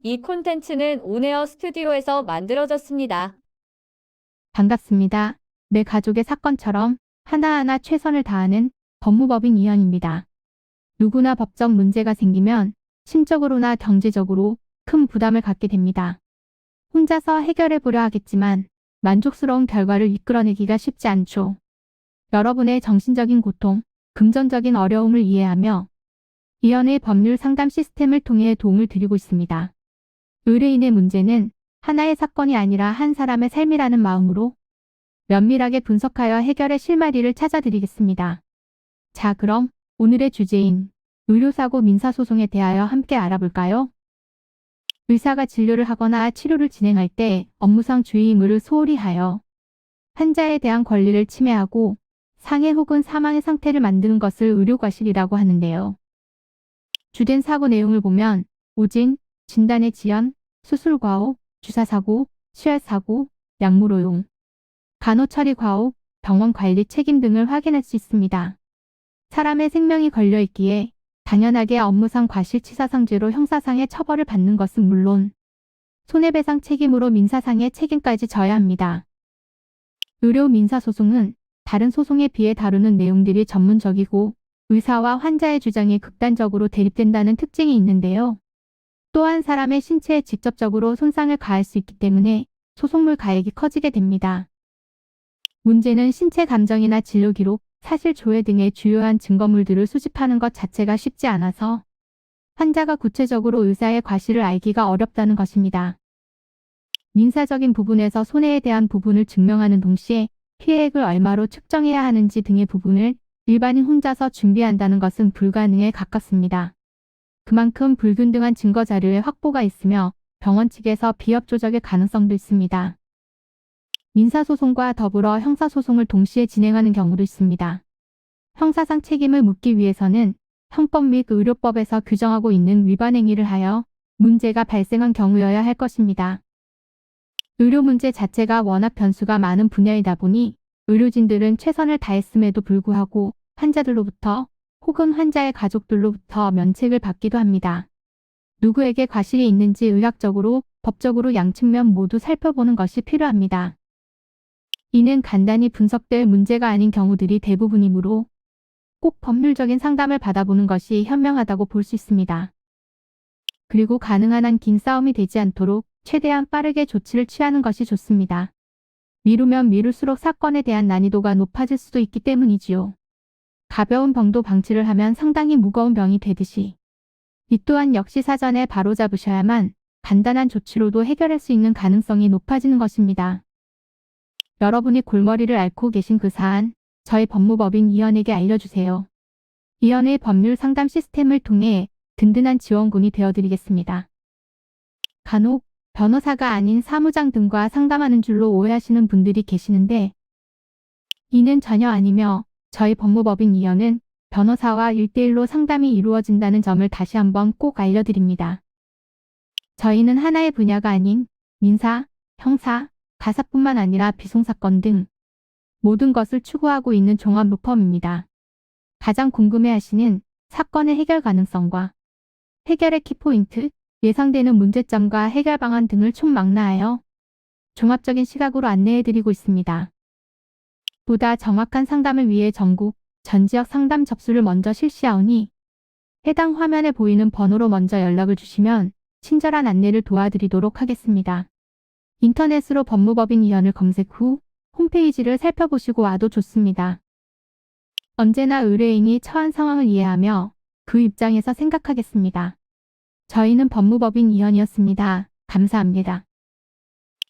이 콘텐츠는 온에어 스튜디오에서 만들어졌습니다. 반갑습니다. 내 가족의 사건처럼 하나하나 최선을 다하는 법무법인 이현입니다. 누구나 법적 문제가 생기면 심적으로나 경제적으로 큰 부담을 갖게 됩니다. 혼자서 해결해 보려 하겠지만 만족스러운 결과를 이끌어내기가 쉽지 않죠. 여러분의 정신적인 고통, 금전적인 어려움을 이해하며 이현의 법률 상담 시스템을 통해 도움을 드리고 있습니다. 의뢰인의 문제는 하나의 사건이 아니라 한 사람의 삶이라는 마음으로 면밀하게 분석하여 해결의 실마리를 찾아드리겠습니다. 자, 그럼 오늘의 주제인 의료사고 민사소송에 대하여 함께 알아볼까요? 의사가 진료를 하거나 치료를 진행할 때 업무상 주의 의무를 소홀히 하여 환자에 대한 권리를 침해하고 상해 혹은 사망의 상태를 만드는 것을 의료과실이라고 하는데요. 주된 사고 내용을 보면 오진, 진단의 지연, 수술 과오, 주사사고, 치열사고, 약물 오용, 간호처리 과오, 병원 관리 책임 등을 확인할 수 있습니다. 사람의 생명이 걸려 있기에 당연하게 업무상 과실치사상죄로 형사상의 처벌을 받는 것은 물론 손해배상 책임으로 민사상의 책임까지 져야 합니다. 의료 민사소송은 다른 소송에 비해 다루는 내용들이 전문적이고 의사와 환자의 주장이 극단적으로 대립된다는 특징이 있는데요. 또한 사람의 신체에 직접적으로 손상을 가할 수 있기 때문에 소송물 가액이 커지게 됩니다. 문제는 신체 감정이나 진료 기록, 사실 조회 등의 주요한 증거물들을 수집하는 것 자체가 쉽지 않아서 환자가 구체적으로 의사의 과실을 알기가 어렵다는 것입니다. 민사적인 부분에서 손해에 대한 부분을 증명하는 동시에 피해액을 얼마로 측정해야 하는지 등의 부분을 일반인 혼자서 준비한다는 것은 불가능에 가깝습니다. 그만큼 불균등한 증거 자료의 확보가 있으며 병원 측에서 비협 조작의 가능성도 있습니다. 민사소송과 더불어 형사소송을 동시에 진행하는 경우도 있습니다. 형사상 책임을 묻기 위해서는 형법 및 의료법에서 규정하고 있는 위반 행위를 하여 문제가 발생한 경우여야 할 것입니다. 의료 문제 자체가 워낙 변수가 많은 분야이다 보니 의료진들은 최선을 다했음에도 불구하고 환자들로부터 혹은 환자의 가족들로부터 면책을 받기도 합니다. 누구에게 과실이 있는지 의학적으로, 법적으로 양측면 모두 살펴보는 것이 필요합니다. 이는 간단히 분석될 문제가 아닌 경우들이 대부분이므로 꼭 법률적인 상담을 받아보는 것이 현명하다고 볼 수 있습니다. 그리고 가능한 한 긴 싸움이 되지 않도록 최대한 빠르게 조치를 취하는 것이 좋습니다. 미루면 미룰수록 사건에 대한 난이도가 높아질 수도 있기 때문이지요. 가벼운 병도 방치를 하면 상당히 무거운 병이 되듯이 이 또한 역시 사전에 바로잡으셔야만 간단한 조치로도 해결할 수 있는 가능성이 높아지는 것입니다. 여러분이 골머리를 앓고 계신 그 사안, 저희 법무법인 이현에게 알려주세요. 이현의 법률 상담 시스템을 통해 든든한 지원군이 되어드리겠습니다. 간혹 변호사가 아닌 사무장 등과 상담하는 줄로 오해하시는 분들이 계시는데 이는 전혀 아니며 저희 법무법인 이현은 변호사와 1대1로 상담이 이루어진다는 점을 다시 한번 꼭 알려드립니다. 저희는 하나의 분야가 아닌 민사, 형사, 가사뿐만 아니라 비송사건 등 모든 것을 추구하고 있는 종합 로펌입니다. 가장 궁금해하시는 사건의 해결 가능성과 해결의 키포인트, 예상되는 문제점과 해결 방안 등을 총망라하여 종합적인 시각으로 안내해드리고 있습니다. 보다 정확한 상담을 위해 전국, 전 지역 상담 접수를 먼저 실시하오니 해당 화면에 보이는 번호로 먼저 연락을 주시면 친절한 안내를 도와드리도록 하겠습니다. 인터넷으로 법무법인 이현을 검색 후 홈페이지를 살펴보시고 와도 좋습니다. 언제나 의뢰인이 처한 상황을 이해하며 그 입장에서 생각하겠습니다. 저희는 법무법인 이현이었습니다. 감사합니다.